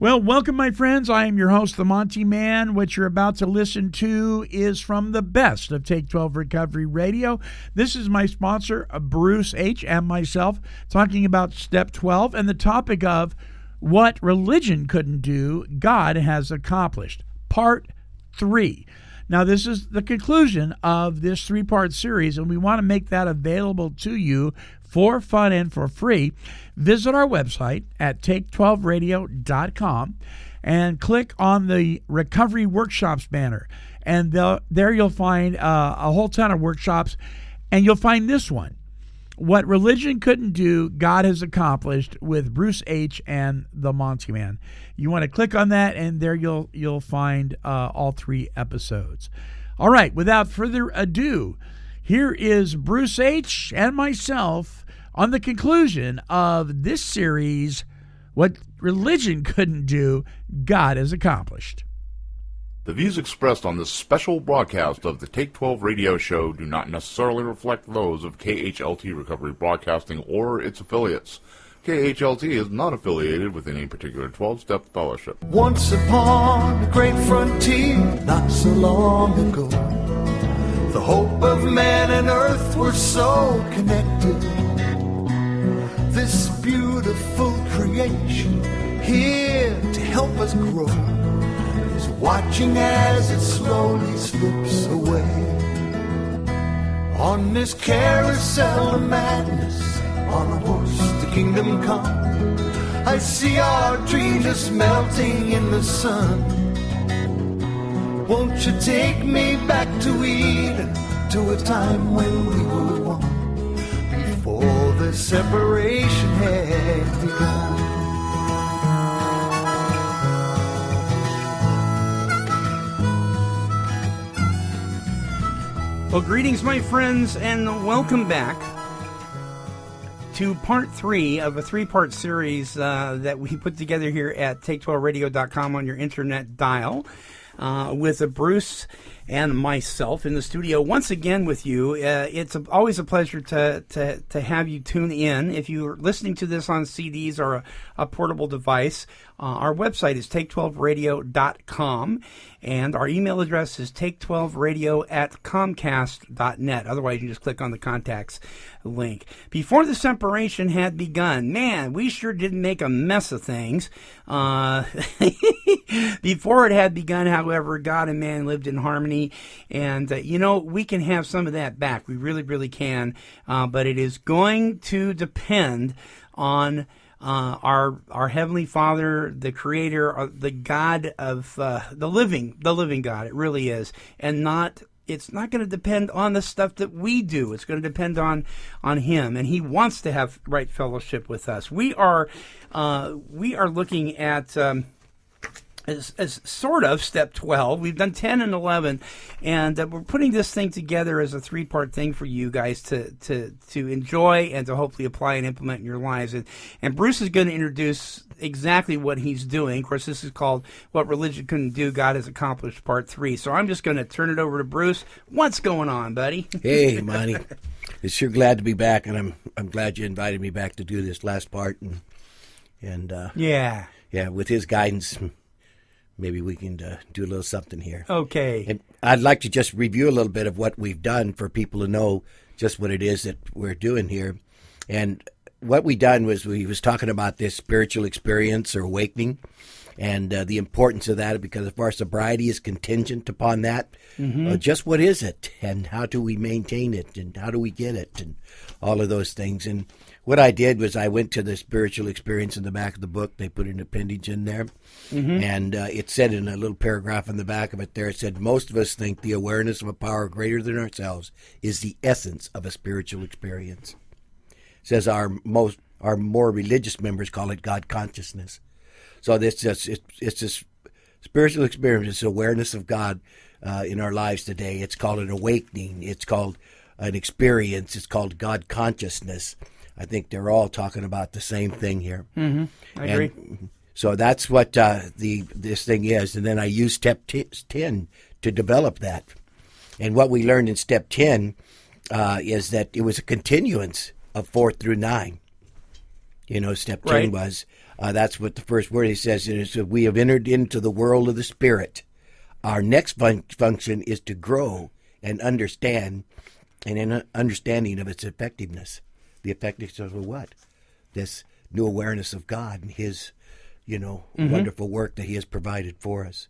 Well, welcome, my friends. I am your host, the Monty'man. What you're about to listen to is from the best of Take 12 Recovery Radio. This is my sponsor, Bruce H., and myself, talking about Step 12 and the topic of what religion couldn't do, God has accomplished. Part 3. Now, this is the conclusion of this 3-part series, and we want to make that available to you for fun and for free. Visit our website at take12radio.com and click on the Recovery Workshops banner. And there you'll find a whole ton of workshops, and you'll find this one, What Religion Couldn't Do, God Has Accomplished, with Bruce H. and the Monty'man. You want to click on that, and there you'll find all 3 episodes. All right, without further ado, here is Bruce H. and myself on the conclusion of this series, What Religion Couldn't Do, God Has Accomplished. The views expressed on this special broadcast of the Take 12 radio show do not necessarily reflect those of KHLT Recovery Broadcasting or its affiliates. KHLT is not affiliated with any particular 12-step fellowship. Once upon a great frontier, not so long ago, the hope of man and earth were so connected. This beautiful creation, here to help us grow, is watching as it slowly slips away. On this carousel of madness, on a horse to kingdom come, I see our dreams just melting in the sun. Won't you take me back to Eden, to a time when we were one, before the separation had begun? Well, greetings, my friends, and welcome back to part 3 of a 3-part series that we put together here at take12radio.com on your internet dial. With Bruce and myself in the studio once again with you. It's always a pleasure to have you tune in. If you're listening to this on CDs or a portable device, our website is take12radio.com, and our email address is take12radio@comcast.net. Otherwise, you can just click on the contacts link. Before the separation had begun, man, we sure didn't make a mess of things. Before it had begun, however, God and man lived in harmony, and we can have some of that back. We really, really can, but it is going to depend on our Heavenly Father, the Creator, the God of the living God. It really is, and it's not going to depend on the stuff that we do. It's going to depend on Him, and He wants to have right fellowship with us. We are looking at as sort of step 12. We've done 10 and 11, and we're putting this thing together as a 3-part thing for you guys to enjoy and to hopefully apply and implement in your lives. And Bruce is going to introduce exactly what he's doing. Of course, this is called What Religion Couldn't Do, God Has Accomplished, Part 3. So I'm just going to turn it over to Bruce. What's going on, buddy? Hey, Monty. It's sure glad to be back, and I'm glad you invited me back to do this last part. And yeah, with his guidance, maybe we can do a little something here. Okay. And I'd like to just review a little bit of what we've done for people to know just what it is that we're doing here. And what we done was we was talking about this spiritual experience or awakening, and the importance of that, because if our sobriety is contingent upon that, just what is it, and how do we maintain it, and how do we get it, and all of those things. And what I did was I went to the spiritual experience in the back of the book. They put an appendage in there, and it said in a little paragraph in the back of it there, it said, most of us think the awareness of a power greater than ourselves is the essence of a spiritual experience. It says our more religious members call it God consciousness. So it's this spiritual experience, it's awareness of God in our lives today. It's called an awakening. It's called an experience. It's called God consciousness. I think they're all talking about the same thing here. I agree. So that's what this thing is. And then I used step 10 to develop that. And what we learned in step 10 is that it was a continuance of 4 through 9. Step 10 was That's what the first word he says. And it says, we have entered into the world of the Spirit. Our next function is to grow and understand, and an understanding of its effectiveness. The effectiveness of what? This new awareness of God and His, wonderful work that He has provided for us.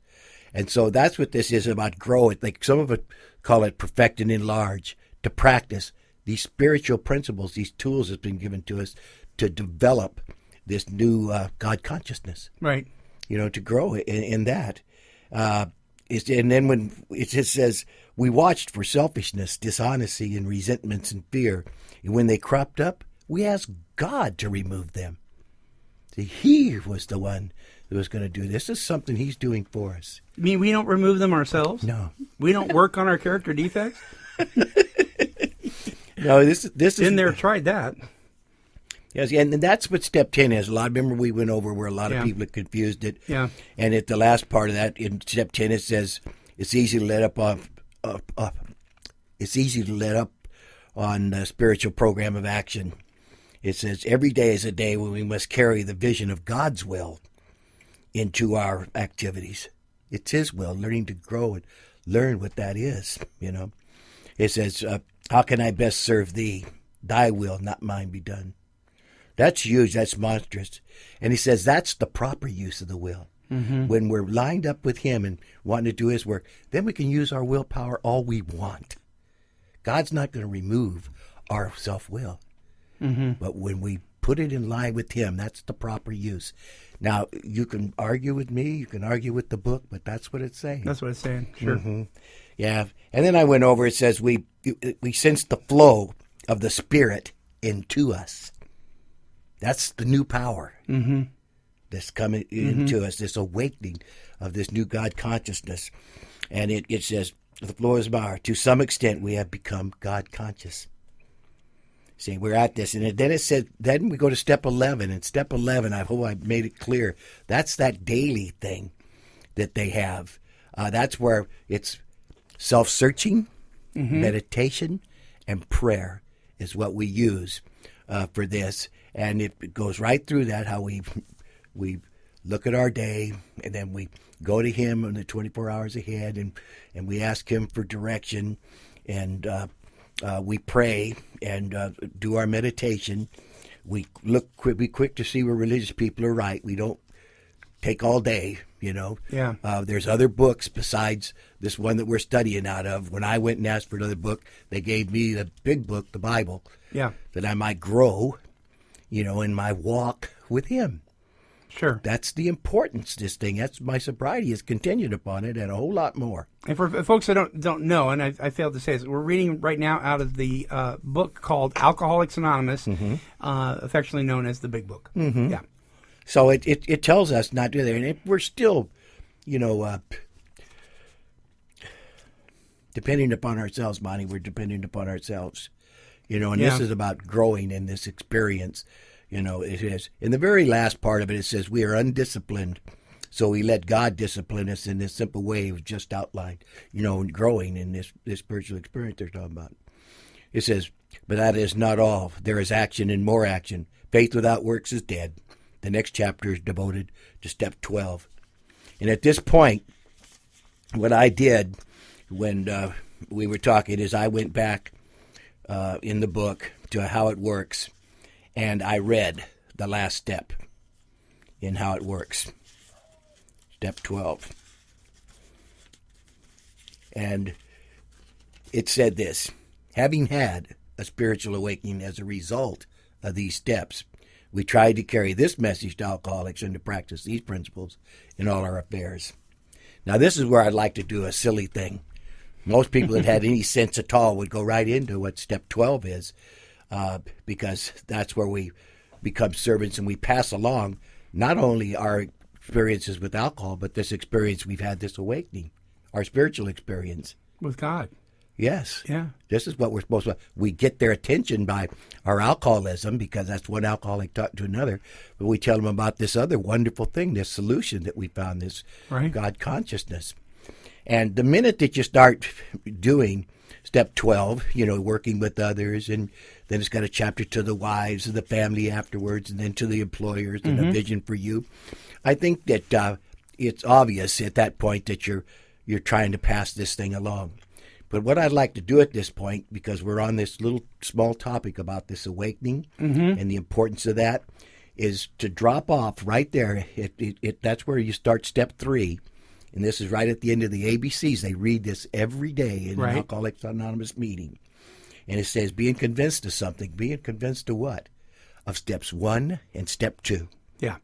And so that's what this is about, grow it. Like some of it call it perfect and enlarge, to practice these spiritual principles, these tools that's been given to us to develop this new God consciousness. Right. To grow in that. And then when it just says, we watched for selfishness, dishonesty, and resentments and fear. And when they cropped up, we asked God to remove them. See, He was the one who was going to do this. This is something He's doing for us. You mean we don't remove them ourselves? No. We don't work on our character defects? No, this is... Been there, tried that. Yes, and that's what step 10 is. Remember we went over where a lot of people had confused it. Yeah. And at the last part of that, in step 10, it says it's easy to let up it's easy to let up on the spiritual program of action. It says every day is a day when we must carry the vision of God's will into our activities. It's His will, learning to grow and learn what that is, It says, how can I best serve Thee? Thy will, not mine, be done. That's huge. That's monstrous. And he says that's the proper use of the will. Mm-hmm. When we're lined up with Him and wanting to do His work, then we can use our willpower all we want. God's not going to remove our self-will. Mm-hmm. But when we put it in line with Him, that's the proper use. Now, you can argue with me, you can argue with the book, but that's what it's saying. That's what it's saying, sure. Mm-hmm. Yeah. And then I went over, it says we sense the flow of the Spirit into us. That's the new power that's coming into us, this awakening of this new God consciousness. And it says, the flow is bar. To some extent, we have become God conscious. See, we're at this. And then it said, then we go to step 11. And step 11, I hope I made it clear, that's that daily thing that they have. That's where it's self-searching, meditation, and prayer is what we use for this. And it goes right through that, how we look at our day, and then we go to Him in the 24 hours ahead, and we ask Him for direction, and we pray and do our meditation. We be quick to see where religious people are right. We don't take all day, Yeah. There's other books besides this one that we're studying out of. When I went and asked for another book, they gave me the big book, the Bible, that I might grow, in my walk with Him. Sure. That's the importance, this thing. That's my sobriety is continued upon it and a whole lot more. And for folks that don't know, and I failed to say this, we're reading right now out of the book called Alcoholics Anonymous, affectionately known as the Big Book. Mm-hmm. Yeah. So it tells us not to do that. And we're still, depending upon ourselves, Monty, we're depending upon ourselves. And this is about growing in this experience. It is. In the very last part of it, it says we are undisciplined, so we let God discipline us in this simple way we've just outlined, growing in this spiritual experience they're talking about. It says, but that is not all. There is action and more action. Faith without works is dead. The next chapter is devoted to step 12. And at this point, what I did when we were talking is I went back in the book to how it works, and I read the last step in how it works, step 12. And it said this: having had a spiritual awakening as a result of these steps, we tried to carry this message to alcoholics and to practice these principles in all our affairs. Now, this is where I'd like to do a silly thing. Most people that had any sense at all would go right into what step 12 is, because that's where we become servants and we pass along not only our experiences with alcohol, but this experience we've had, this awakening, our spiritual experience. With God. Yes. Yeah. This is what we're supposed to. We get their attention by our alcoholism, because that's one alcoholic talking to another. But we tell them about this other wonderful thing, this solution that we found, this right. God consciousness. And the minute that you start doing step 12, working with others, and then it's got a chapter to the wives and the family afterwards, and then to the employers and a vision for you. I think that it's obvious at that point that you're trying to pass this thing along. But what I'd like to do at this point, because we're on this little small topic about this awakening and the importance of that, is to drop off right there. That's where you start step 3. And this is right at the end of the ABCs. They read this every day in an Alcoholics Anonymous meeting. And it says, being convinced of something. Being convinced of what? Of steps 1 and step 2. Yeah.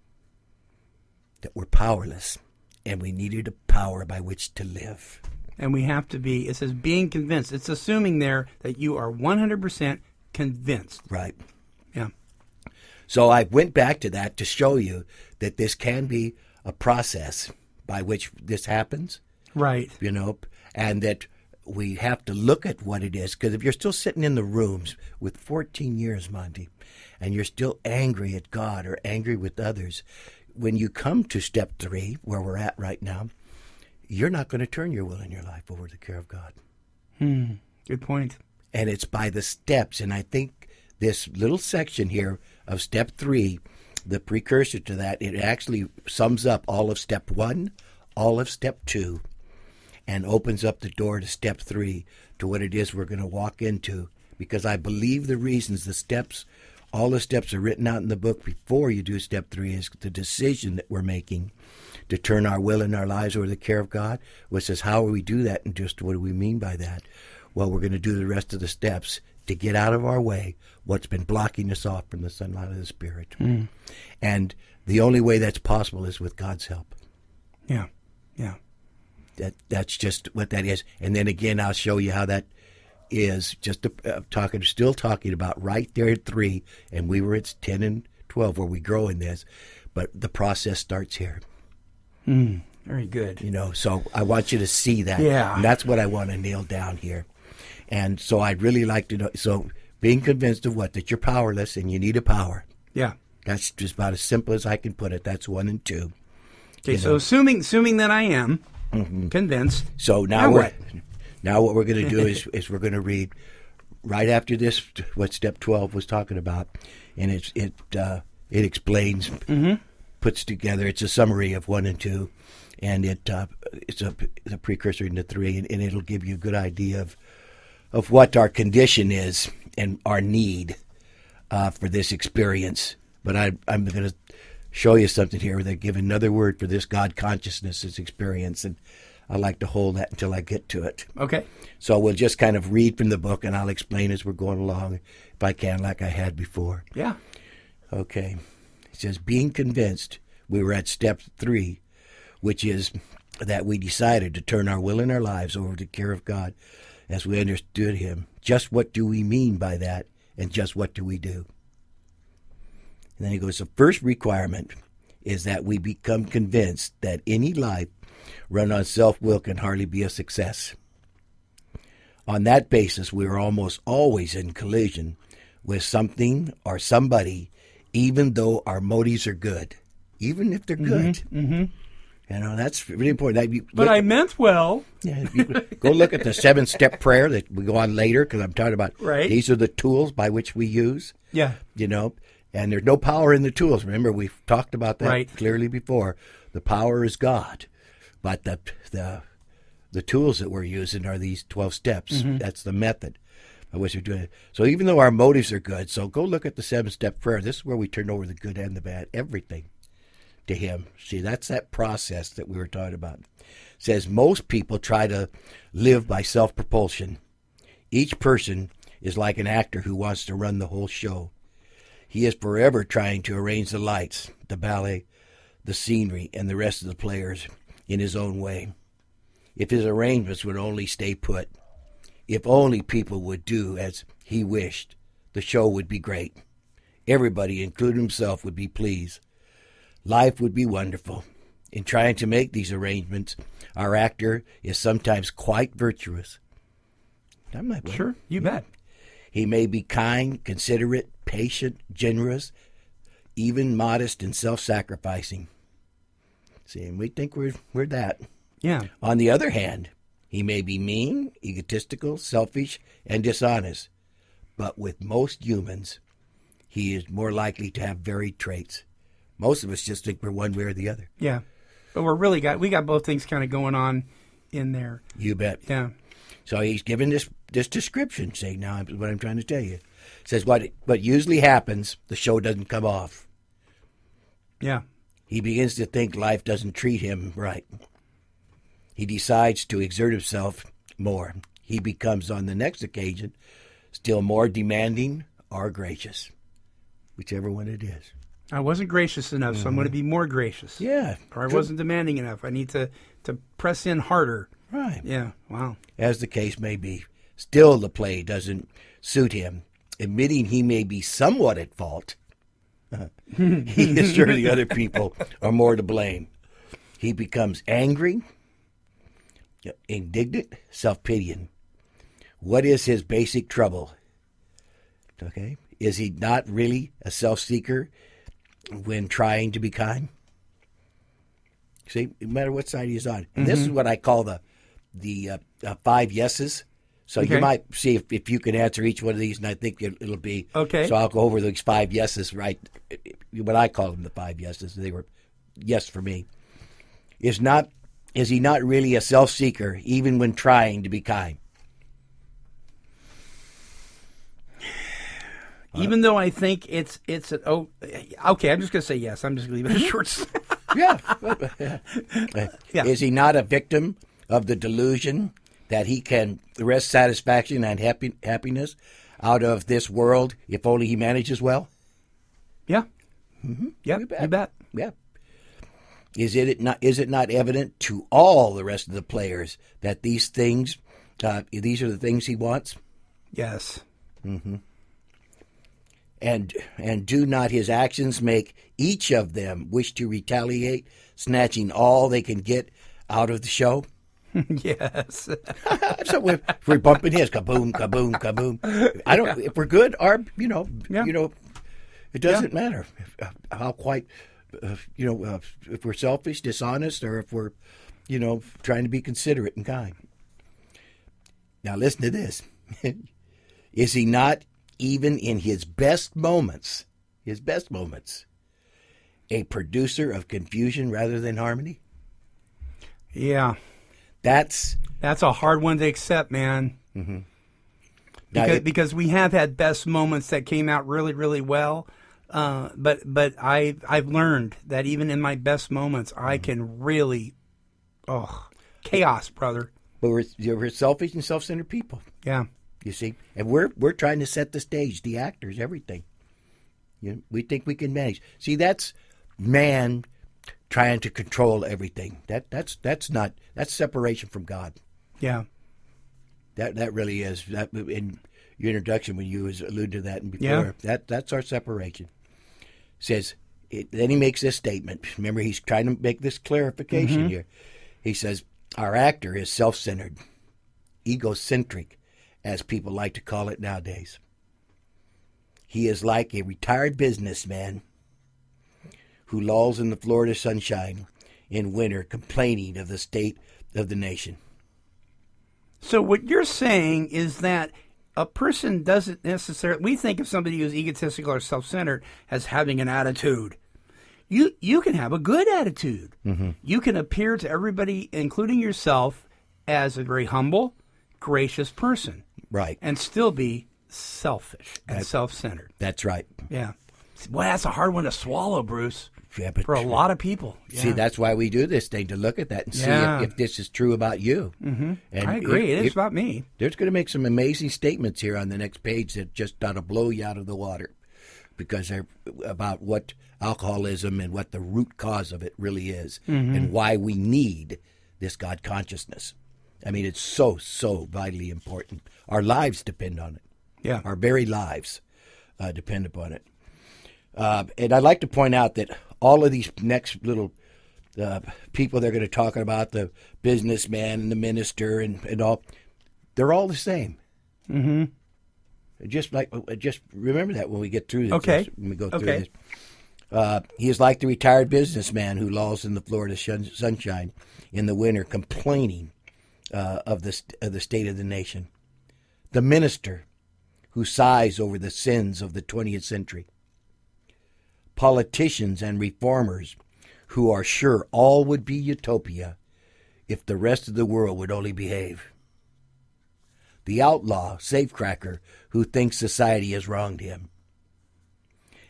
That we're powerless. And we needed a power by which to live. And we have to be, it says being convinced. It's assuming there that you are 100% convinced. Right. Yeah. So I went back to that to show you that this can be a process by which this happens. Right. And that we have to look at what it is. Because if you're still sitting in the rooms with 14 years, Monty, and you're still angry at God or angry with others, when you come to step 3, where we're at right now, you're not going to turn your will and your life over to the care of God. Good point. And it's by the steps. And I think this little section here of step 3, the precursor to that, it actually sums up all of step 1, all of step 2, and opens up the door to step 3, to what it is we're going to walk into. Because I believe the reasons all the steps are written out in the book before you do step 3 is the decision that we're making to turn our will and our lives over to the care of God, which says, how will we do that, and just what do we mean by that? Well, we're going to do the rest of the steps to get out of our way what's been blocking us off from the sunlight of the Spirit. And the only way that's possible is with God's help. Yeah. That's just what that is. And then again, I'll show you how that is just still talking about right there at 3, and we were at 10 and 12 where we grow in this, but the process starts here. Very good. So I want you to see that. Yeah. And that's what I want to nail down here. And so I'd really like to know, so being convinced of what? That you're powerless and you need a power. Yeah. That's just about as simple as I can put it. That's 1 and 2. Okay, so assuming that I am convinced. So now what? Now what we're going to do is we're going to read right after this what step 12 was talking about, and it explains, puts together. It's a summary of 1 and 2, and it's a precursor into 3, and it'll give you a good idea of what our condition is and our need for this experience. But I'm going to show you something here. They give another word for this God consciousness, this experience, and I like to hold that until I get to it. Okay. So we'll just kind of read from the book, and I'll explain as we're going along, if I can, like I had before. Yeah. Okay. It says, being convinced, we were at step 3, which is that we decided to turn our will and our lives over to the care of God as we understood Him. Just what do we mean by that, and just what do we do? And then he goes, the first requirement is that we become convinced that any life run on self-will can hardly be a success. On that basis, we are almost always in collision with something or somebody, even though our motives are good, even if they're good. That's really important. But I meant well. Yeah, go look at the 7-step prayer that we go on later, because I'm talking about these are the tools by which we use. Yeah. And there's no power in the tools. Remember, we've talked about that clearly before. The power is God. But the tools that we're using are these 12 steps. That's the method by which we're doing it. So even though our motives are good, so go look at the 7-step prayer. This is where we turn over the good and the bad, everything, to Him. See, that's that process that we were talking about. It says most people try to live by self-propulsion. Each person is like an actor who wants to run the whole show. He is forever trying to arrange the lights, the ballet, the scenery, and the rest of the players in his own way. If his arrangements would only stay put, if only people would do as he wished, the show would be great. Everybody, including himself, would be pleased. Life would be wonderful. In trying to make these arrangements, our actor is sometimes quite virtuous. I'm like, sure, you bet. He may be kind, considerate, patient, generous, even modest and self-sacrificing. See, and we think we're that. Yeah. On the other hand, He may be mean, egotistical, selfish, and dishonest, but with most humans, he is more likely to have varied traits. Most of us just think we're one way or the other. Yeah. But we got both things kind of going on in there. You bet. Yeah. So he's given this description, saying, now what I'm trying to tell you. It says what usually happens, the show doesn't come off. Yeah. He begins to think life doesn't treat him right. He decides to exert himself more. He becomes, on the next occasion, still more demanding or gracious, whichever one it is. I wasn't gracious enough, so I'm going to be more gracious. Yeah. Or I wasn't demanding enough. I need to press in harder. Right. Yeah. Wow. As the case may be. Still, the play doesn't suit him. Admitting he may be somewhat at fault, he is sure the other people are more to blame. He becomes angry, indignant, self-pitying. What is his basic trouble? Okay. Is he not really a self-seeker when trying to be kind? See, no matter what side he's on. And this is what I call the 5 yeses. So you might see if you can answer each one of these, and I think it'll be okay. So I'll go over those 5 yeses, right? What I call them the 5 yeses. They were yes for me. Is he not really a self-seeker even when trying to be kind? Even though I think it's okay, I'm just going to say yes. I'm just going to leave it short. Yeah. Yeah. Is he not a victim of the delusion that he can wrest satisfaction and happiness out of this world if only he manages well? Yeah. Mm-hmm. Yeah. You bet. Yeah. Is it not evident to all the rest of the players that these are the things he wants? Yes. Mm-hmm. And do not his actions make each of them wish to retaliate, snatching all they can get out of the show? Yes. So if we're bumping his kaboom, kaboom, kaboom. If we're good, it doesn't matter how quite, if we're selfish, dishonest, or if we're, trying to be considerate and kind. Now listen to this. Is he not, even in his best moments, a producer of confusion rather than harmony? Yeah. That's a hard one to accept, man. Mm-hmm. Because we have had best moments that came out really, really well, but I've learned that even in my best moments, I can really, chaos, brother. But we're selfish and self-centered people. Yeah, you see, and we're trying to set the stage, the actors, everything. We think we can manage. See, that's man trying to control everything. That's separation from God. Yeah. That really is. That in your introduction when you was alluded to that and before. Yeah. That's our separation. Then he makes this statement. Remember, he's trying to make this clarification here. He says, our actor is self-centered, egocentric, as people like to call it nowadays. He is like a retired businessman who lolls in the Florida sunshine in winter, complaining of the state of the nation. So what you're saying is that a person doesn't necessarily... We think of somebody who's egotistical or self-centered as having an attitude. You can have a good attitude. Mm-hmm. You can appear to everybody, including yourself, as a very humble, gracious person. Right. And still be selfish and self-centered. That's right. Yeah. Boy, that's a hard one to swallow, Bruce. Yeah, but for a lot of people. Yeah. See, that's why we do this thing, to look at that and see if this is true about you. Mm-hmm. And I agree. It is about me. There's going to make some amazing statements here on the next page that just ought to blow you out of the water, because they're about what alcoholism and what the root cause of it really is, and why we need this God consciousness. I mean, it's so, so vitally important. Our lives depend on it. Yeah. Our very lives depend upon it. And I'd like to point out that all of these next little people they're going to talk about, the businessman and the minister and all, they're all the same. Mm-hmm. Just remember that when we get through this. Okay. When we go through this. He is like the retired businessman who lolls in the Florida sunshine in the winter, complaining of the state of the nation. The minister who sighs over the sins of the 20th century. Politicians and reformers who are sure all would be utopia if the rest of the world would only behave. The outlaw, safecracker, who thinks society has wronged him.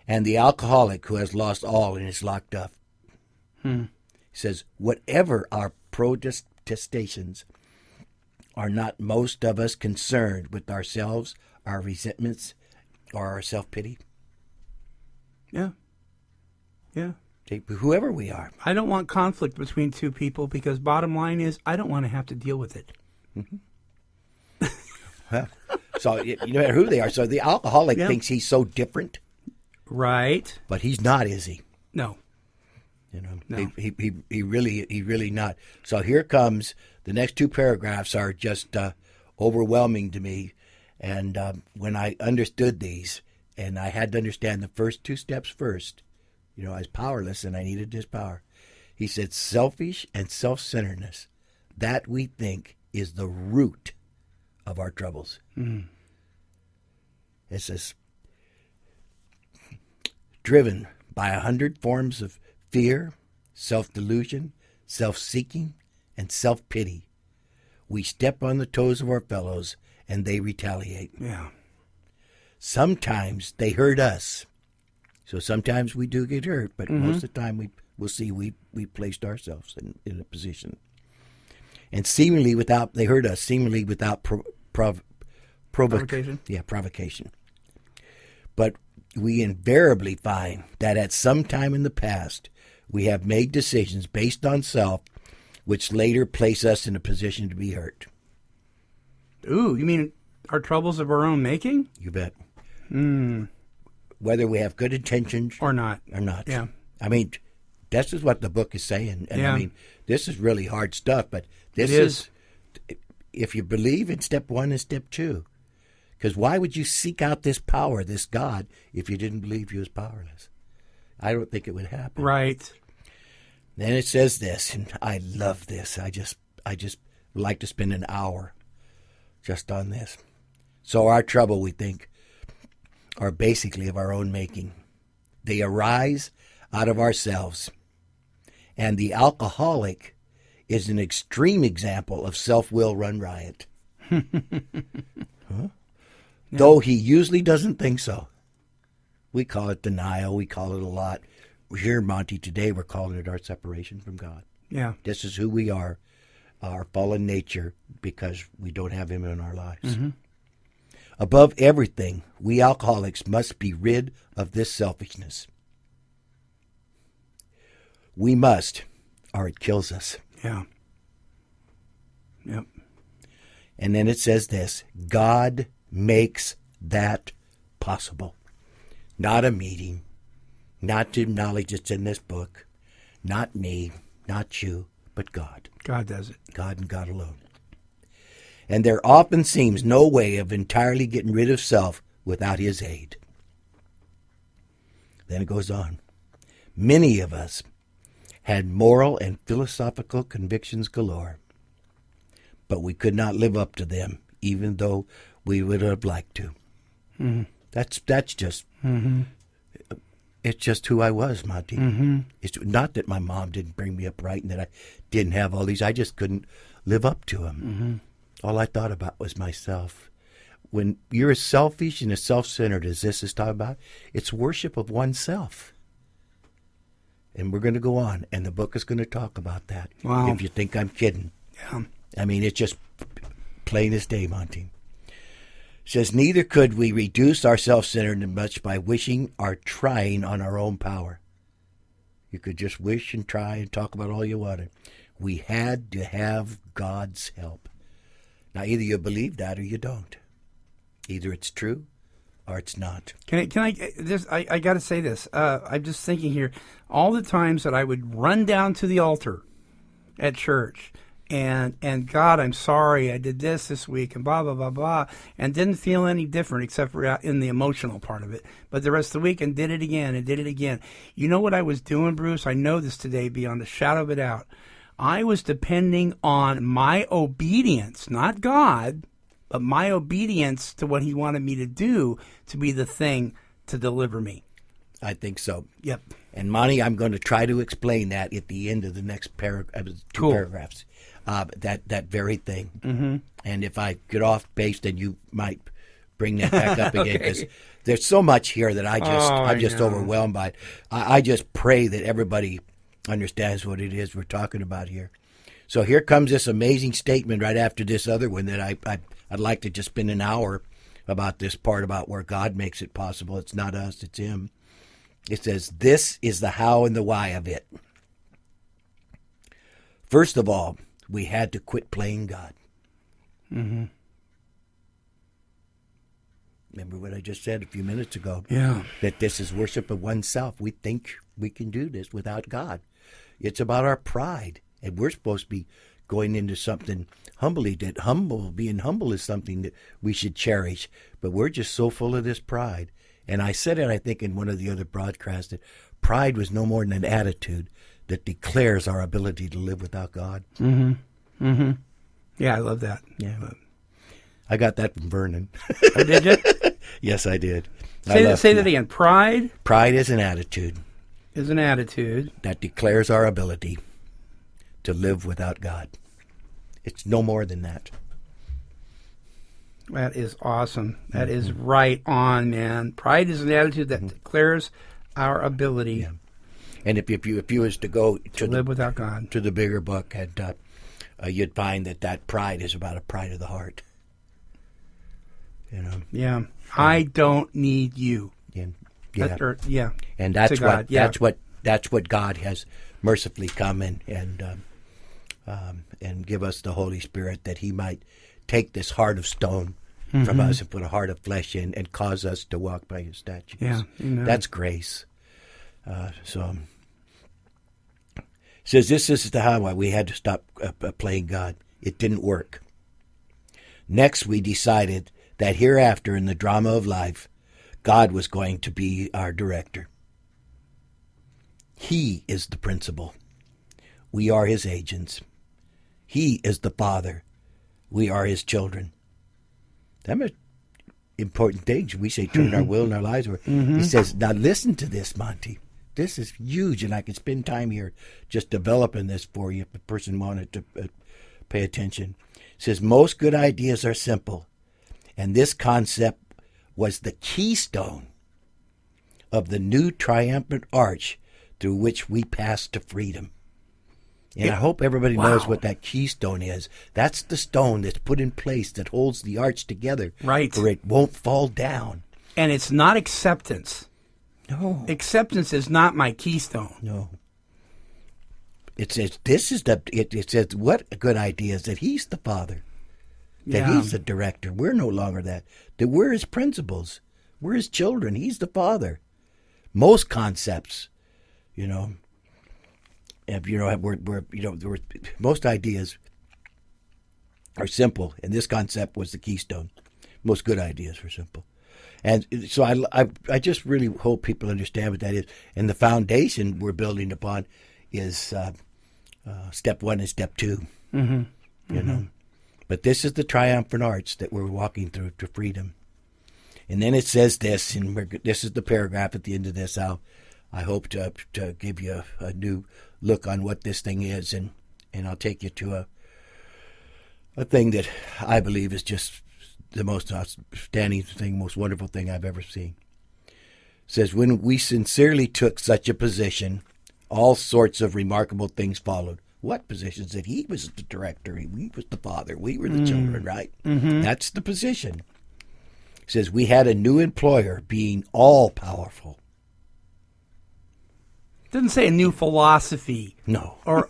And the alcoholic who has lost all and is locked up. He says, whatever our protestations, are not most of us concerned with ourselves, our resentments, or our self-pity? Yeah. Yeah. Whoever we are. I don't want conflict between two people because bottom line is I don't want to have to deal with it. Well, so no matter who they are. So the alcoholic thinks he's so different. Right. But he's not, is he? No. You know, No. he really not. So here comes the next two paragraphs are just overwhelming to me. And when I understood these, and I had to understand the first two steps first, you know, I was powerless and I needed his power. He said, selfish and self-centeredness, that we think is the root of our troubles. It says, driven by 100 forms of fear, self-delusion, self-seeking, and self-pity, we step on the toes of our fellows and they retaliate. Yeah. Sometimes they hurt us. So sometimes we do get hurt, but most of the time we'll see we placed ourselves in a position. And seemingly without, they hurt us, seemingly without Provocation? Yeah, provocation. But we invariably find that at some time in the past, we have made decisions based on self, which later place us in a position to be hurt. Ooh, you mean our troubles of our own making? You bet. Whether we have good intentions Or not. or not. Yeah. I mean, this is what the book is saying. And Yeah. I mean, this is really hard stuff, but this It is. if you believe in step one and step two. Because why would you seek out this power, this God, if you didn't believe he was powerless? I don't think it would happen. Right. Then it says this, and I love this. I just would like to spend an hour just on this. So our trouble, we think, are basically of our own making. They arise out of ourselves. And the alcoholic is an extreme example of self-will run riot. Though he usually doesn't think so. We call it denial. We call it a lot. Here, Monty, today we're calling it our separation from God. Yeah. This is who we are, our fallen nature, because we don't have him in our lives. Above everything, we alcoholics must be rid of this selfishness. We must, or it kills us. Yeah. Yep. And then it says this, God makes that possible. Not a meeting, not the knowledge that's in this book, not me, not you, but God. God does it. God and God alone. And there often seems no way of entirely getting rid of self without his aid. Then it goes on. Many of us had moral and philosophical convictions galore, but we could not live up to them, even though we would have liked to. That's just, it's just who I was, Monty. It's not that my mom didn't bring me up right and that I didn't have all these. I just couldn't live up to them. All I thought about was myself. When you're as selfish and as self-centered as this is talking about, it's worship of oneself. And we're going to go on, and the book is going to talk about that. Wow. If you think I'm kidding. Yeah. I mean, it's just plain as day, Monty. It says, neither could we reduce our self-centeredness much by wishing or trying on our own power. You could just wish and try and talk about all you wanted. We had to have God's help. Now, either you believe that or you don't. Either it's true or it's not. I got to say this. I'm just thinking here, all the times that I would run down to the altar at church and God, I'm sorry, I did this week and blah, blah, blah, blah, and didn't feel any different except for in the emotional part of it. But the rest of the week and did it again and did it again. You know what I was doing, Bruce? I know this today beyond a shadow of a doubt. I was depending on my obedience, not God, but my obedience to what he wanted me to do to be the thing to deliver me. I think so. Yep. And Monty, I'm going to try to explain that at the end of the next two Cool. paragraphs. That very thing. Mm-hmm. And if I get off base, then you might bring that back up again, because Okay. there's so much here that I'm just know. overwhelmed by it. I just pray that everybody understands what it is we're talking about here. So here comes this amazing statement right after this other one that I'd like to just spend an hour about this part about where God makes it possible. It's not us, it's him. It says, this is the how and the why of it. First of all, we had to quit playing God. Mm-hmm. Remember what I just said a few minutes ago? Yeah. That this is worship of oneself. We think we can do this without God. It's about our pride. And we're supposed to be going into something humbly. Being humble is something that we should cherish. But we're just so full of this pride. And I said it, I think, in one of the other broadcasts, that pride was no more than an attitude that declares our ability to live without God. Mm-hmm. Mm-hmm. Yeah, I love that. Yeah. I got that from Vernon. Oh, did you? Yes, I did. Say that again. Pride Pride is an attitude is an attitude. that declares our ability to live without God. It's no more than that. That is awesome. That is right on, man. Pride is an attitude that declares our ability Yeah. And if you was to go to live without God. to the bigger book, and you'd find that pride is about a pride of the heart. You know. Yeah. I don't need you. And, That- or- yeah. and that's to what God, yeah. that's what God has mercifully come and give us the Holy Spirit, that He might take this heart of stone from us and put a heart of flesh in, and cause us to walk by His statutes. Yeah, amen. That's grace. So it says this is the how why we had to stop playing God. It didn't work. Next, we decided that hereafter in the drama of life, God was going to be our director. He is the principal. We are His agents. He is the Father. We are His children. That's an important thing. We say turn our will and our lives over. He says, now listen to this, Monty. This is huge, and I could spend time here just developing this for you if a person wanted to pay attention. It says, most good ideas are simple, and this concept was the keystone of the new triumphant arch through which we pass to freedom. And I hope everybody knows what that keystone is. That's the stone that's put in place that holds the arch together. Right. Where it won't fall down. And it's not acceptance. No. Acceptance is not my keystone. No. It says it says what a good idea is that He's the Father. That Yeah. He's the director. We're no longer that. That we're His principals. We're His children. He's the Father. Most concepts, most ideas are simple, and this concept was the keystone. Most good ideas were simple. And so I just really hope people understand what that is. And the foundation we're building upon is step one and step two. Mm-hmm. But this is the triumphant arch that we're walking through to freedom. And then it says this, and this is the paragraph at the end of this. I hope to give you a new look on what this thing is, and I'll take you to a thing that I believe is just the most outstanding thing, most wonderful thing I've ever seen. It says, when we sincerely took such a position, all sorts of remarkable things followed. What positions? That He was the director, He was the Father, we were the children, right? Mm-hmm. That's the position. It says, we had a new employer, being all-powerful. It doesn't say a new philosophy. No. Or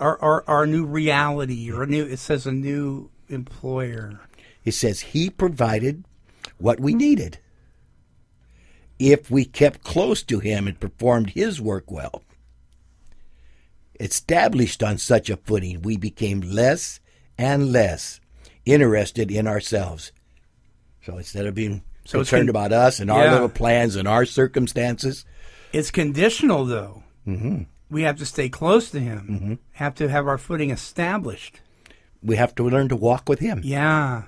a new reality, or it says a new employer. It says He provided what we needed if we kept close to Him and performed His work well. Established on such a footing, we became less and less interested in ourselves. So instead of being concerned about us and our little plans and our circumstances. It's conditional, though. Mm-hmm. We have to stay close to him. Have to have our footing established. We have to learn to walk with him. Yeah.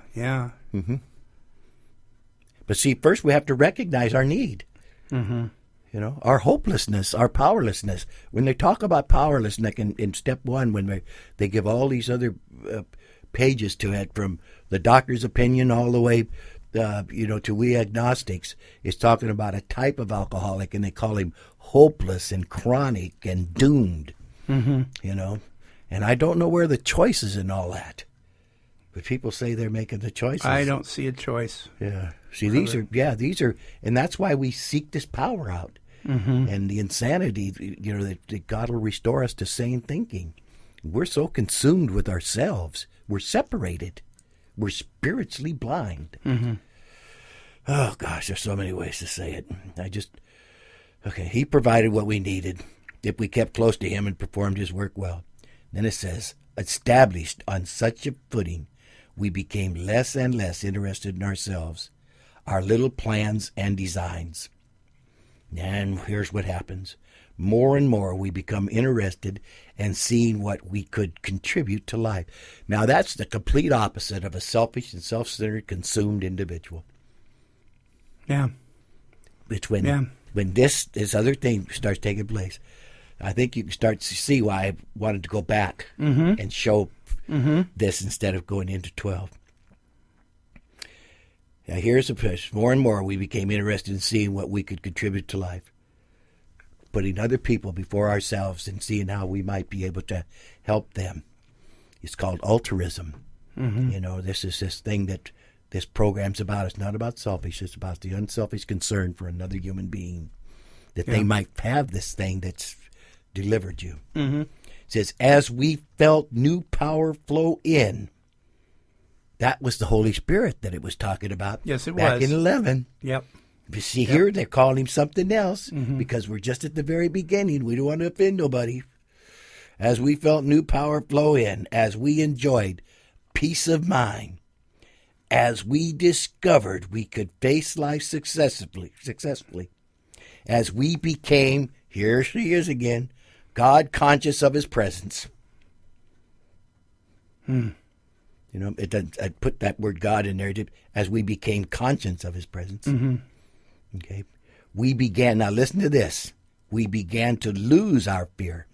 But see, first we have to recognize our need. Our hopelessness, our powerlessness. When they talk about powerlessness in step one, when they give all these other pages to it, from the doctor's opinion all the way, to we agnostics, it's talking about a type of alcoholic, and they call him hopeless and chronic and doomed. And I don't know where the choice is in all that. But people say they're making the choices. I don't see a choice. Yeah. See, these are, and that's why we seek this power out. And the insanity, that God will restore us to sane thinking. We're so consumed with ourselves. We're separated. We're spiritually blind. Oh, gosh, there's so many ways to say it. He provided what we needed if we kept close to him and performed his work well. Then it says, established on such a footing, we became less and less interested in ourselves, our little plans and designs. And here's what happens. More and more we become interested in seeing what we could contribute to life. Now that's the complete opposite of a selfish and self-centered, consumed individual. Yeah. It's when this other thing starts taking place. I think you can start to see why I wanted to go back and show this instead of going into 12. Now here's a push. More and more we became interested in seeing what we could contribute to life, putting other people before ourselves and seeing how we might be able to help them. It's called altruism. This is this thing that this program's about. It's not about selfish. It's about the unselfish concern for another human being, that they might have this thing that's delivered you. It says, as we felt new power flow in. That was the Holy Spirit that it was talking about. Yes, it back was. in 11. Yep. You see, here they're calling him something else because we're just at the very beginning. We don't want to offend nobody. As we felt new power flow in, as we enjoyed peace of mind, as we discovered we could face life successfully, as we became, here she is again, God conscious of his presence. It doesn't, I put that word God in there, as we became conscious of his presence. Okay. We began, now listen to this, we began to lose our fear.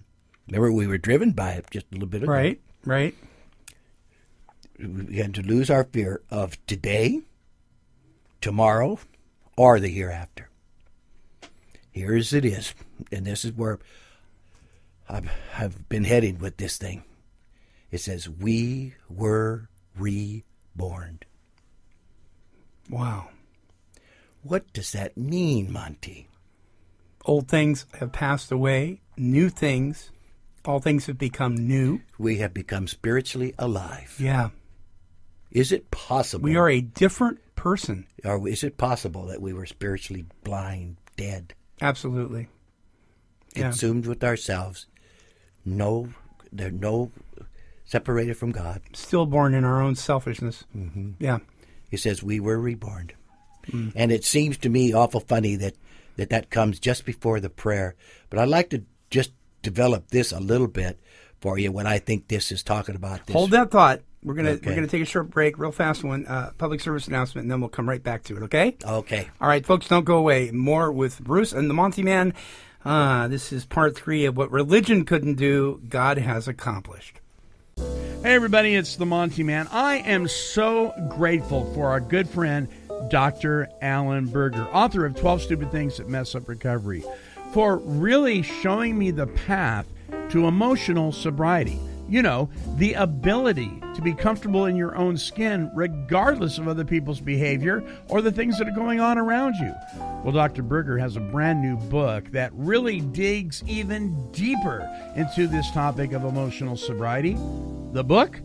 Remember, we were driven by it just a little bit ago. Right. We began to lose our fear of today, tomorrow, or the hereafter. Here as it is, and this is where I've been heading with this thing. It says, we were reborn. Wow. What does that mean, Monty? Old things have passed away. New things. All things have become new. We have become spiritually alive. Yeah. Is it possible? We are a different person. Or is it possible that we were spiritually blind, dead? Absolutely. Consumed with ourselves. Separated from God. Stillborn in our own selfishness. Yeah. He says we were reborn. And it seems to me awful funny that comes just before the prayer. But I'd like to just develop this a little bit for you when I think this is talking about this. Hold that thought. We're gonna take a short break, real fast one, public service announcement, and then we'll come right back to it, okay? Okay. All right, folks, don't go away. More with Bruce and the Monty'man. This is part 3 of what religion couldn't do, God has accomplished. Hey everybody, it's the Monty'man. I am so grateful for our good friend, Dr. Alan Berger, author of 12 Stupid Things That Mess Up Recovery, for really showing me the path to emotional sobriety. You know, the ability to be comfortable in your own skin regardless of other people's behavior or the things that are going on around you. Well, Dr. Berger has a brand new book that really digs even deeper into this topic of emotional sobriety. The book,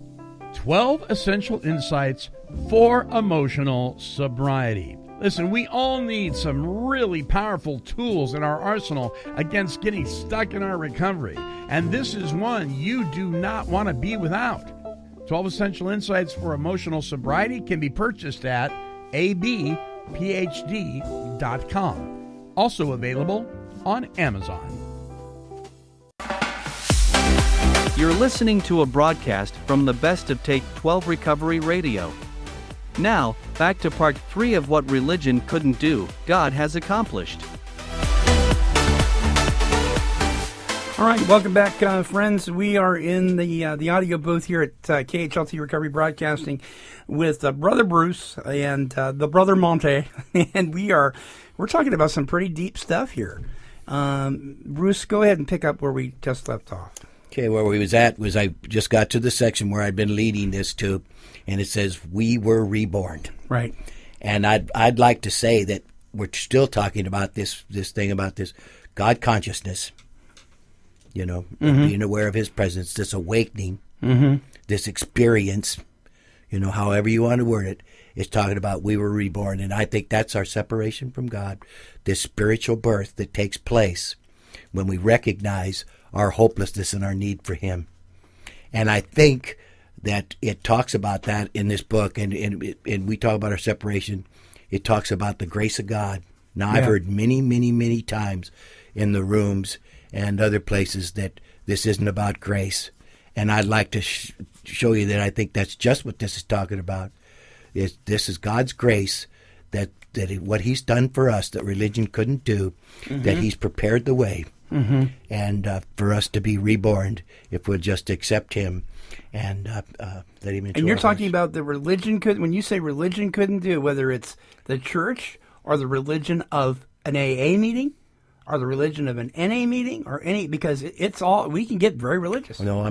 12 Essential Insights for Emotional Sobriety. Listen, we all need some really powerful tools in our arsenal against getting stuck in our recovery. And this is one you do not want to be without. 12 Essential Insights for Emotional Sobriety can be purchased at abphd.com. Also available on Amazon. You're listening to a broadcast from the best of Take 12 Recovery Radio. Now, back to part 3 of what religion couldn't do, God has accomplished. All right, welcome back, friends. We are in the audio booth here at KHLT Recovery Broadcasting with Brother Bruce and the Brother Monty, and we're talking about some pretty deep stuff here. Bruce, go ahead and pick up where we just left off. Okay, where we was at was I just got to the section where I'd been leading this to, and it says we were reborn. Right. And I'd like to say that we're still talking about this thing about this God consciousness. You know, being aware of His presence, this awakening, this experience, you know, however you want to word it, is talking about we were reborn. And I think that's our separation from God, this spiritual birth that takes place when we recognize our hopelessness and our need for Him. And I think that it talks about that in this book, and we talk about our separation. It talks about the grace of God. Now, I've heard many, many, many times in the rooms and other places that this isn't about grace. And I'd like to show you that I think that's just what this is talking about. This is God's grace, that what He's done for us that religion couldn't do, that He's prepared the way, and for us to be reborn if we'll just accept Him and let Him into And you're our talking hearts. about the religion when you say religion couldn't do, whether it's the church or the religion of an AA meeting, or the religion of an NA meeting, or any, because it's all, we can get very religious. No,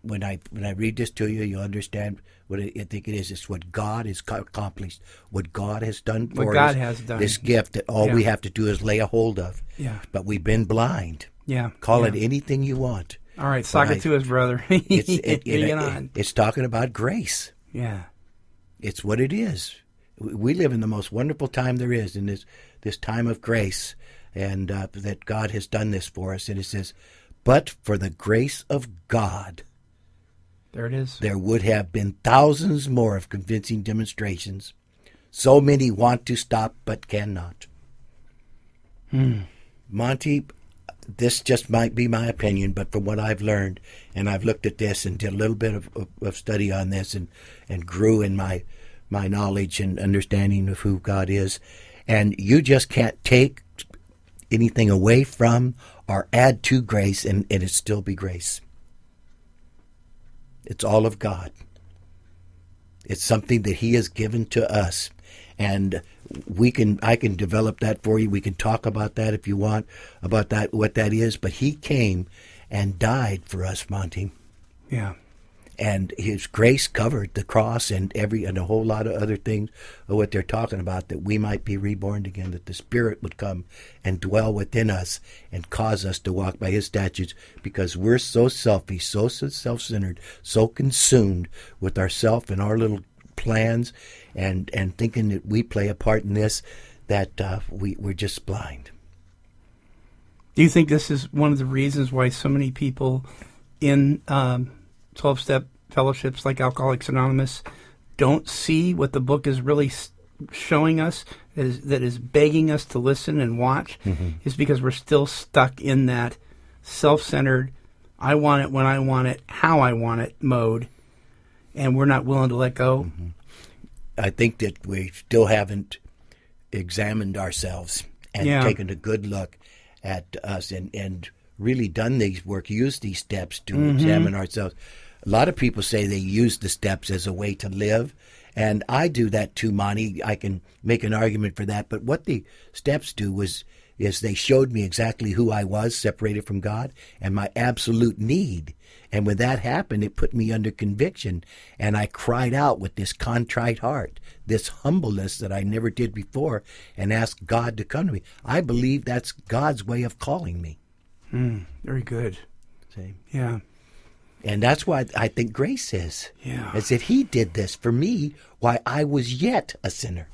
when I read this to you, you'll understand what I think it is. It's what God has accomplished, what God has done for us. What God has done. This gift that all we have to do is lay a hold of. Yeah. But we've been blind. Yeah. Call it anything you want. All right, sock it to us, brother. It's talking about grace. Yeah. It's what it is. We live in the most wonderful time there is, in this time of grace, and that God has done this for us. And it says, but for the grace of God, there it is. There would have been thousands more of convincing demonstrations. So many want to stop but cannot. Monty, this just might be my opinion, but from what I've learned, and I've looked at this and did a little bit of study on this and grew in my knowledge and understanding of who God is, and you just can't take anything away from or add to grace and it still be grace. It's all of God. It's something that He has given to us, and I can develop that for you. We can talk about that if you want, about that, what that is. But He came and died for us, Monty. Yeah. And His grace covered the cross and a whole lot of other things of what they're talking about, that we might be reborn again, that the Spirit would come and dwell within us and cause us to walk by His statutes, because we're so selfish, so self-centered, so consumed with ourself and our little plans and thinking that we play a part in this, that we're just blind. Do you think this is one of the reasons why so many people in 12-step fellowships like Alcoholics Anonymous don't see what the book is really showing us, that is begging us to listen and watch, is because we're still stuck in that self-centered, I want it when I want it, how I want it mode, and we're not willing to let go? I think that we still haven't examined ourselves and taken a good look at us and really done these work, used these steps to examine ourselves. A lot of people say they use the steps as a way to live, and I do that too, Monty. I can make an argument for that, but what the steps do is they showed me exactly who I was, separated from God, and my absolute need. And when that happened, it put me under conviction, and I cried out with this contrite heart, this humbleness that I never did before, and asked God to come to me. I believe that's God's way of calling me. Very good. See? Yeah. And that's why I think grace is. Yeah. As if He did this for me while I was yet a sinner.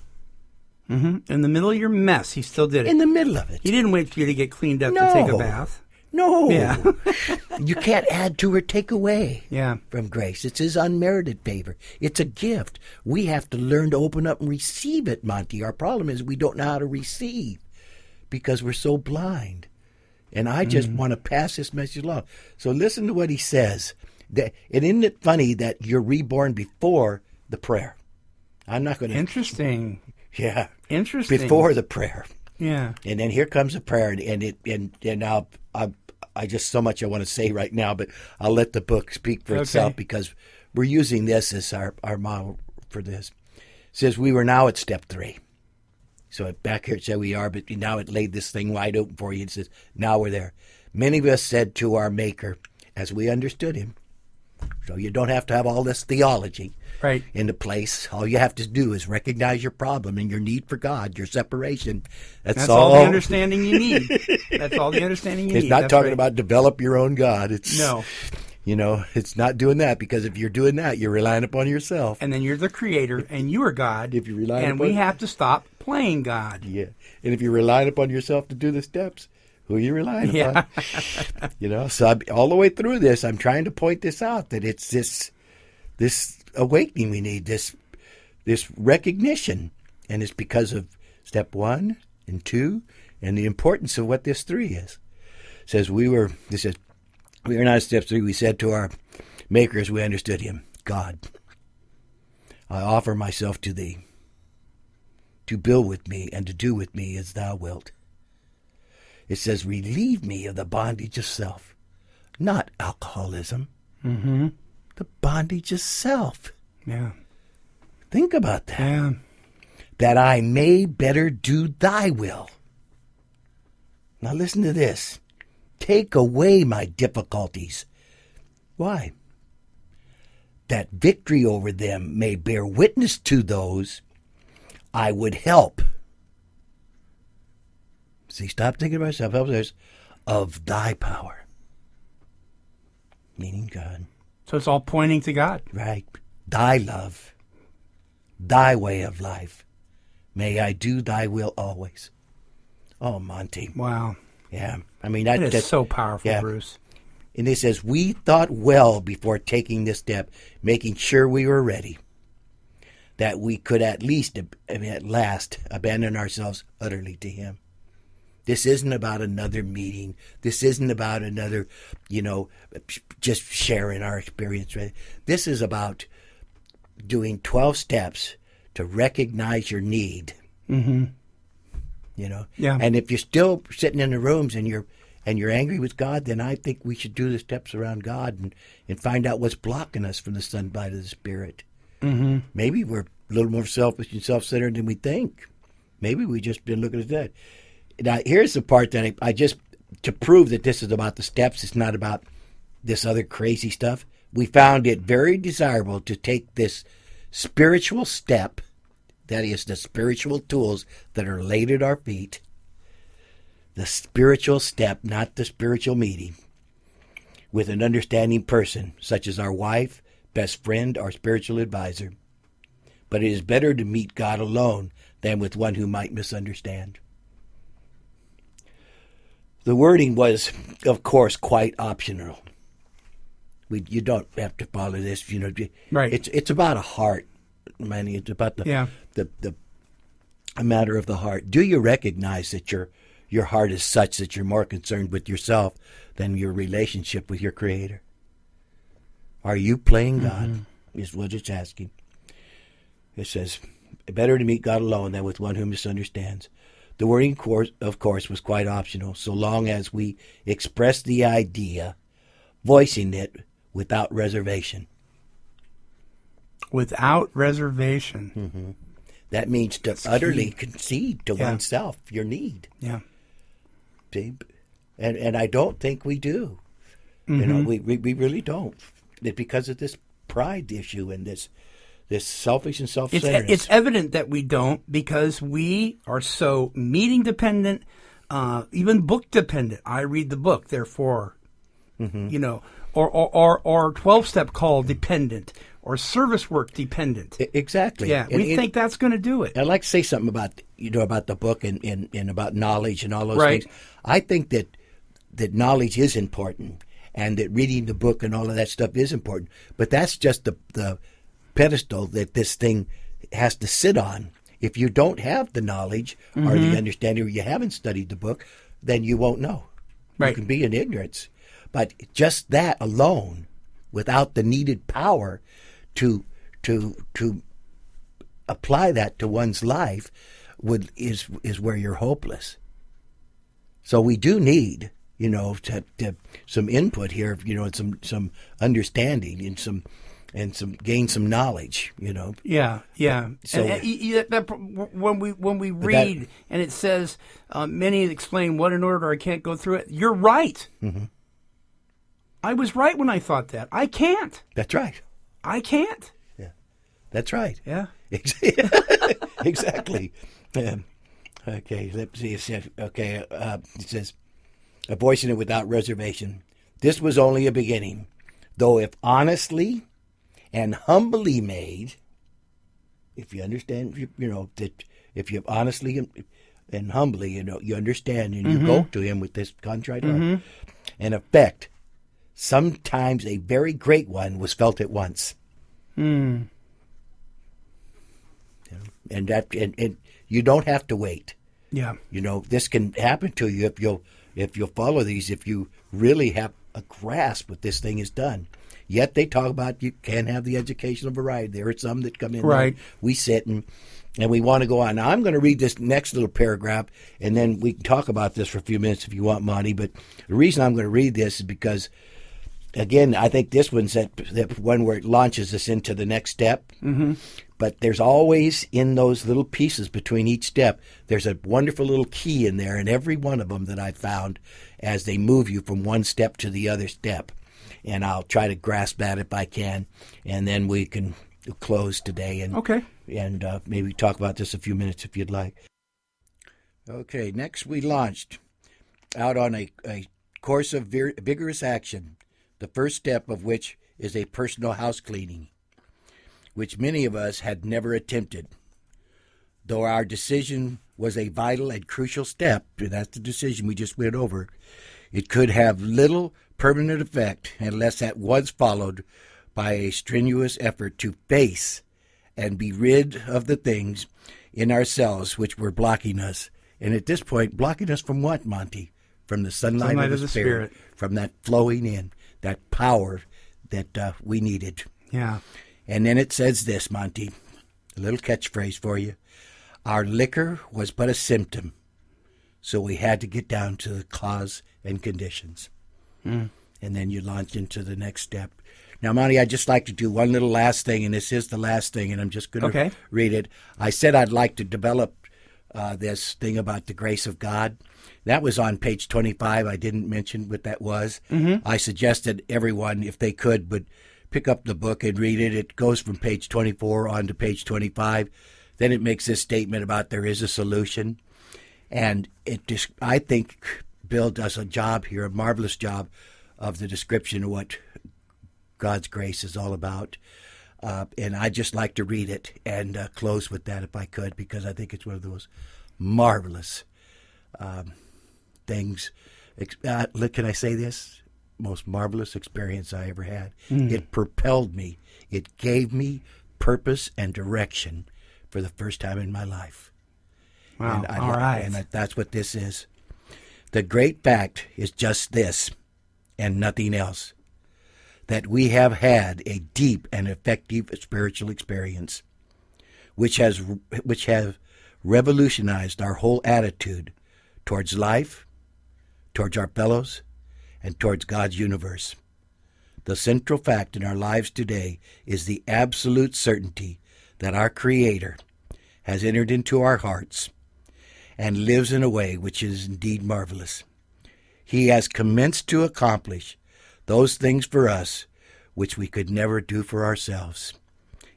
In the middle of your mess, He still did it. In the middle of it. He didn't wait for you to get cleaned up to No. take a bath. No. Yeah. You can't add to or take away Yeah. from grace. It's His unmerited favor. It's a gift. We have to learn to open up and receive it, Monty. Our problem is we don't know how to receive because we're so blind. And I just want to pass this message along. So listen to what he says. And isn't it funny that you're reborn before the prayer? I'm not going to. Interesting. Yeah. Interesting. Before the prayer. Yeah. And then here comes the prayer, and I just so much I want to say right now, but I'll let the book speak for itself because we're using this as our model for this. It says we were now at step 3. So back here it said we are, but now it laid this thing wide open for you. It says now we're there. Many of us said to our Maker, as we understood him. So you don't have to have all this theology into place. All you have to do is recognize your problem and your need for God, your separation. That's all the understanding you need. That's all the understanding you need. It's not talking about develop your own God. It's no. It's not doing that, because if you're doing that, you're relying upon yourself. And then you're the creator and you are God. If you rely and we have to stop playing God. Yeah. And if you're relying upon yourself to do the steps, who are you relying upon? So all the way through this, I'm trying to point this out, that it's this awakening we need, this recognition. And it's because of step 1 and 2 and the importance of what this 3 is. It says we were not at step 3. We said to our Maker as we understood him, God, I offer myself to thee, to build with me and to do with me as thou wilt. It says, relieve me of the bondage of self, not alcoholism. Mm-hmm. The bondage of self. Yeah. Think about that. Yeah. That I may better do thy will. Now listen to this. Take away my difficulties. Why? That victory over them may bear witness to those I would help. See, stop thinking about yourself. Help others. Of thy power. Meaning God. So it's all pointing to God. Right. Thy love. Thy way of life. May I do thy will always. Oh, Monty. Wow. Yeah. I mean, that's so powerful, Bruce. And it says, we thought well before taking this step, making sure we were ready, that we could at last abandon ourselves utterly to him. This isn't about another meeting. This isn't about another, just sharing our experience. Right? This is about doing 12 steps to recognize your need. Mm-hmm. Yeah. And if you're still sitting in the rooms and you're angry with God, then I think we should do the steps around God and find out what's blocking us from the sunlight of the Spirit. Mm-hmm. Maybe we're a little more selfish and self-centered than we think. Maybe we just been looking at that. Now, here's the part that I just, to prove that this is about the steps, it's not about this other crazy stuff, we found it very desirable to take this spiritual step, that is the spiritual tools that are laid at our feet, the spiritual step, not the spiritual meeting, with an understanding person, such as our wife, best friend, or spiritual advisor. But it is better to meet God alone than with one who might misunderstand. The wording was, of course, quite optional. You don't have to follow this, Right. It's about a heart, Manny. It's about the a matter of the heart. Do you recognize that your heart is such that you're more concerned with yourself than your relationship with your Creator? Are you playing God? Is what it's asking. It says, better to meet God alone than with one who misunderstands. The wording, of course, was quite optional, so long as we expressed the idea, voicing it without reservation. Without reservation. Mm-hmm. That means to utterly concede to oneself your need. Yeah. See? And I don't think we do. Mm-hmm. We really don't. Because of this pride issue and this selfish and self-centeredness. It's evident that we don't, because we are so meeting dependent, even book dependent. I read the book, therefore, or 12-step call dependent, or service work dependent. Exactly. Yeah, we think that's going to do it. I'd like to say something about the book and about knowledge and all those things. I think that knowledge is important, and that reading the book and all of that stuff is important. But that's just the pedestal that this thing has to sit on. If you don't have the knowledge or the understanding, or you haven't studied the book, then you won't know. You Right. can be in ignorance. But just that alone, without the needed power to apply that to one's life, is where you're hopeless. So we do need, to some input here, some understanding and some gain some knowledge, Yeah, yeah. So- When we read and it says many explain what in order, I can't go through it. You're right. Mm-hmm. I was right when I thought that. I can't. That's right. I can't. Yeah, that's right. Yeah. Exactly. Okay, let's see. It says, a voice in it without reservation. This was only a beginning, though if honestly and humbly made, if you understand, that if you honestly and humbly, you understand and you go to him with this contrite heart, in effect, sometimes a very great one was felt at once. And and you don't have to wait. Yeah. This can happen to you if you'll follow these, if you really have a grasp what this thing is done. Yet they talk about you can't have the educational variety. There are some that come in. Right. There. We sit and we want to go on. Now I'm going to read this next little paragraph, and then we can talk about this for a few minutes if you want, Monty. But the reason I'm going to read this is because, again, I think this one's that one where it launches us into the next step. Mm-hmm. But there's always in those little pieces between each step, there's a wonderful little key in there in every one of them that I've found as they move you from one step to the other step. And I'll try to grasp that if I can, and then we can close today and maybe talk about this a few minutes if you'd like. Okay, next we launched out on a course of vigorous action, the first step of which is a personal house cleaning, which many of us had never attempted. Though our decision was a vital and crucial step, and that's the decision we just went over, it could have little permanent effect unless that was followed by a strenuous effort to face and be rid of the things in ourselves which were blocking us. And at this point, blocking us from what, Monty? From the sunlight of the Spirit, from that flowing in, that power that we needed. Yeah. And then it says this, Monty, a little catchphrase for you. Our liquor was but a symptom, so we had to get down to the cause and conditions. And then you launch into the next step. Now, Monty, I'd just like to do one little last thing, and this is the last thing, and I'm just going to read it. I said I'd like to develop this thing about the grace of God. That was on page 25. I didn't mention what that was. I suggested everyone, if they could, would pick up the book and read it. It goes from page 24 on to page 25. Then it makes this statement about there is a solution. And it just, I think Bill does a job here, a marvelous job of the description of what God's grace is all about. And I'd just like to read it and close with that if I could, because I think it's one of those marvelous things. Look, can I say this? Most marvelous experience I ever had. It propelled me. It gave me purpose and direction for the first time in my life. Wow. And All right. And that's what this is. The great fact is just this and nothing else, that we have had a deep and effective spiritual experience which have revolutionized our whole attitude towards life, towards our fellows, and towards God's universe. The central fact in our lives today is the absolute certainty that our Creator has entered into our hearts and lives in a way which is indeed marvelous. He has commenced to accomplish those things for us which we could never do for ourselves.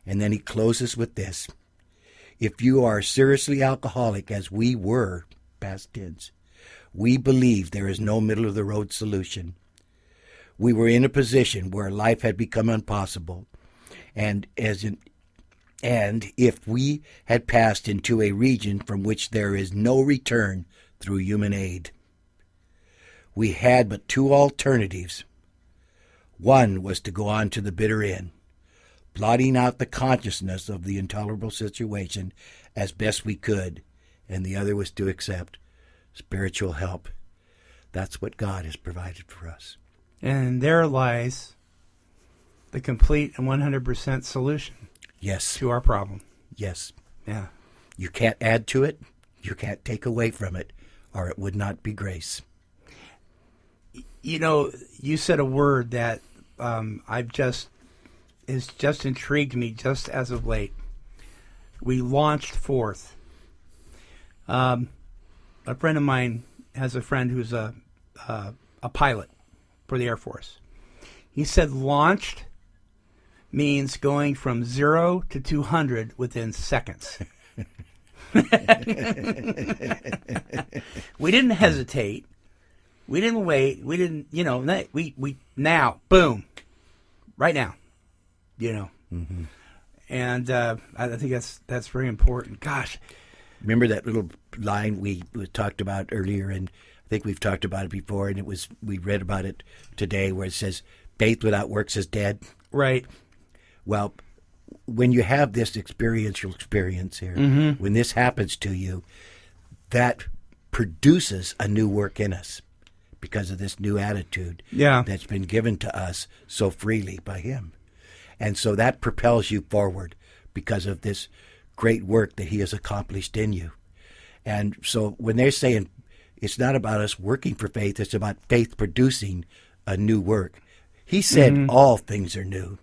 And then he closes with this. If you are seriously alcoholic, as we were, past tense, we believe there is no middle-of-the-road solution. We were in a position where life had become impossible, and if we had passed into a region from which there is no return through human aid. We had but two alternatives. One was to go on to the bitter end, blotting out the consciousness of the intolerable situation as best we could, and the other was to accept spiritual help. That's what God has provided for us. And there lies the complete and 100% solution Yes. to our problem. Yes. Yeah. You can't add to it. You can't take away from it, or it would not be grace. You know, you said a word that has just intrigued me just as of late. We launched forth. A friend of mine has a friend who's a pilot for the Air Force. He said launched means going from 0 to 200 within seconds. We didn't hesitate. We didn't wait. We didn't, we now, boom, right now, Mm-hmm. And I think that's very important. Gosh. Remember that little line we talked about earlier, and I think we've talked about it before, and we read about it today, where it says, faith without works is dead. Right. Well, when you have this experiential experience here, when this happens to you, that produces a new work in us because of this new attitude that's been given to us so freely by Him. And so that propels you forward because of this great work that He has accomplished in you. And so when they're saying it's not about us working for faith, it's about faith producing a new work. He said all things are new.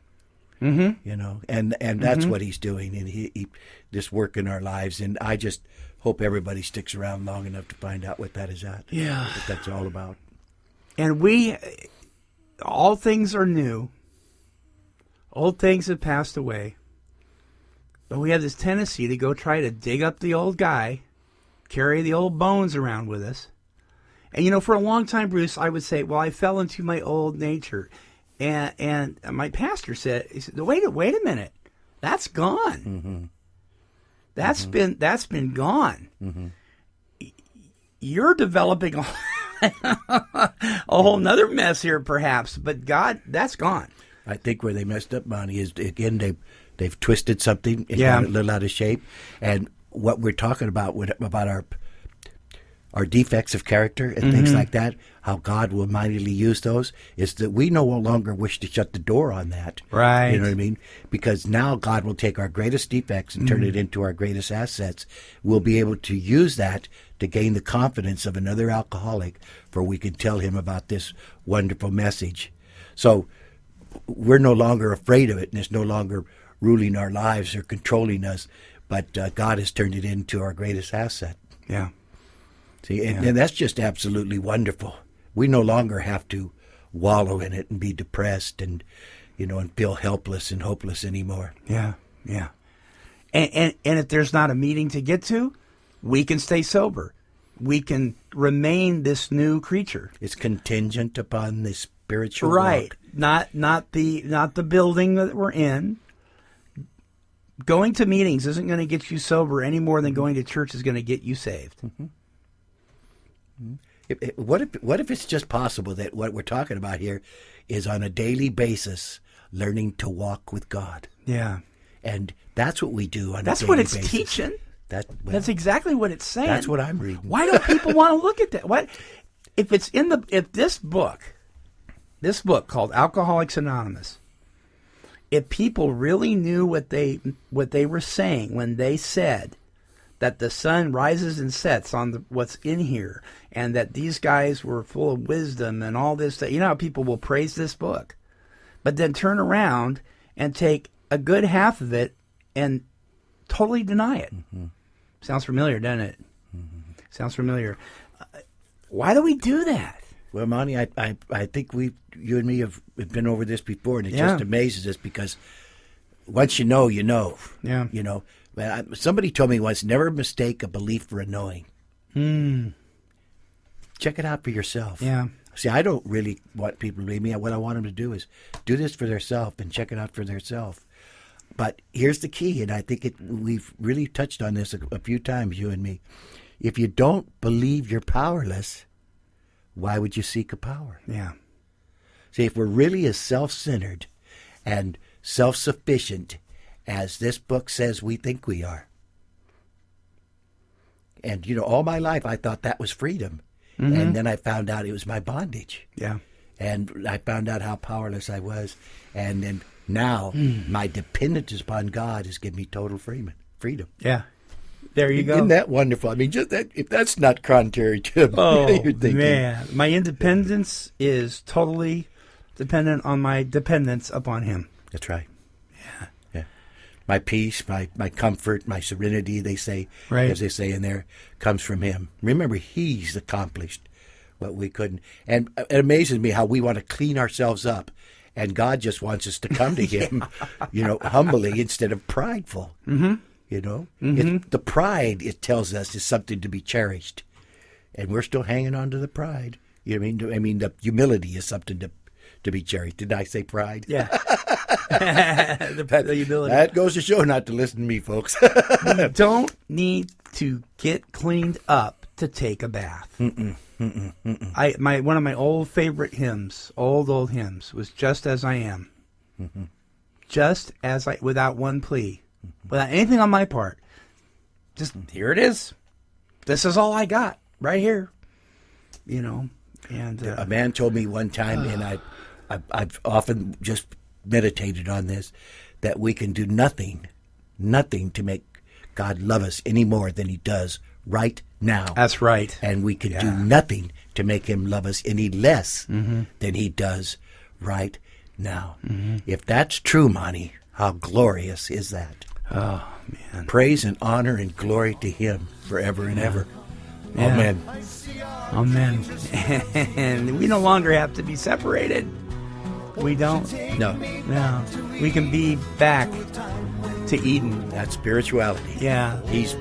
And that's what He's doing, and he this work in our lives. And I just hope everybody sticks around long enough to find out what that is at. Yeah, what that's all about. And all things are new. Old things have passed away, but we have this tendency to go try to dig up the old guy, carry the old bones around with us. And for a long time, Bruce, I would say, "Well, I fell into my old nature." And my pastor said, he said, wait a minute, that's gone. That's been gone. You're developing a whole nother mess here, perhaps, but God, that's gone. I think where they messed up, Monty, is again they've twisted something and got it a little out of shape. And what we're talking about our defects of character and things like that, how God will mightily use those, is that we no longer wish to shut the door on that. Right. You know what I mean? Because now God will take our greatest defects and turn it into our greatest assets. We'll be able to use that to gain the confidence of another alcoholic, for we can tell him about this wonderful message. So we're no longer afraid of it, and it's no longer ruling our lives or controlling us, but God has turned it into our greatest asset. Yeah. See, and that's just absolutely wonderful. We no longer have to wallow in it and be depressed and feel helpless and hopeless anymore. Yeah, yeah. And if there's not a meeting to get to, we can stay sober. We can remain this new creature. It's contingent upon the spiritual right. walk. Not the building that we're in. Going to meetings isn't going to get you sober any more than going to church is going to get you saved. What if it's just possible that what we're talking about here is on a daily basis learning to walk with God? Yeah. And that's what we do on that's a daily what it's basis. teaching. That's exactly what it's saying. That's what I'm reading. Why don't people want to look at that? What if this book called Alcoholics Anonymous, if people really knew what they were saying when they said that the sun rises and sets on what's in here, and that these guys were full of wisdom and all this, that how people will praise this book, but then turn around and take a good half of it and totally deny it. Sounds familiar, doesn't it? Sounds familiar. Why do we do that? Well, Monty, I think you and me have been over this before, and it just amazes us because once you know, you know. Yeah. Somebody told me once, never mistake a belief for a knowing. Check it out for yourself. Yeah. See, I don't really want people to believe me. What I want them to do is do this for themselves and check it out for themselves. But here's the key, and I think we've really touched on this a few times, you and me. If you don't believe you're powerless, why would you seek a power? Yeah. See, if we're really as self-centered and self-sufficient as this book says we think we are. And, all my life I thought that was freedom. And then I found out it was my bondage. Yeah. And I found out how powerless I was. And then now my dependence upon God has given me total freedom. Yeah. There you go. Isn't that wonderful? I mean, just that, if that's not contrary to Oh, you're thinking. man. My independence is totally dependent on my dependence upon him. That's right. Yeah. My peace, my comfort, my serenity, they say, Right. as they say in there, comes from him. Remember, he's accomplished what we couldn't. And it amazes me how we want to clean ourselves up. And God just wants us to come to him, humbly instead of prideful. Mm-hmm. The pride, it tells us, is something to be cherished. And we're still hanging on to the pride. You know what I mean? The humility is something to be cherished. Did I say pride? Yeah. the humility. That goes to show not to listen to me, folks. You don't need to get cleaned up to take a bath. One of my old favorite hymns, old hymns, was "Just As I Am." Just as I, without one plea, without anything on my part. Just here it is. This is all I got right here. And a man told me one time, and I've often just meditated on this, that we can do nothing to make God love us any more than he does right now. That's right. And we can do nothing to make him love us any less than he does right now. If that's true, Monty, how glorious is that? Oh, man. Praise and honor and glory to him forever and ever. Yeah. Amen. Amen. And we no longer have to be separated. We don't. No. No. We can be back to Eden. That's spirituality. Yeah. He's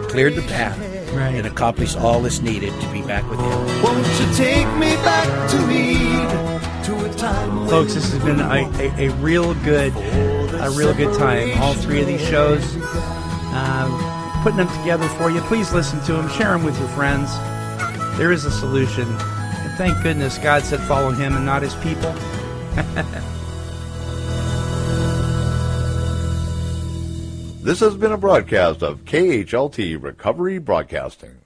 cleared the path Right. and accomplished all that's needed to be back with him. Won't you take me back to Eden, to a time when Folks, this has been a real good time. All three of these shows, putting them together for you. Please listen to them. Share them with your friends. There is a solution. And thank goodness God said follow him and not his people. This has been a broadcast of KHLT Recovery Broadcasting.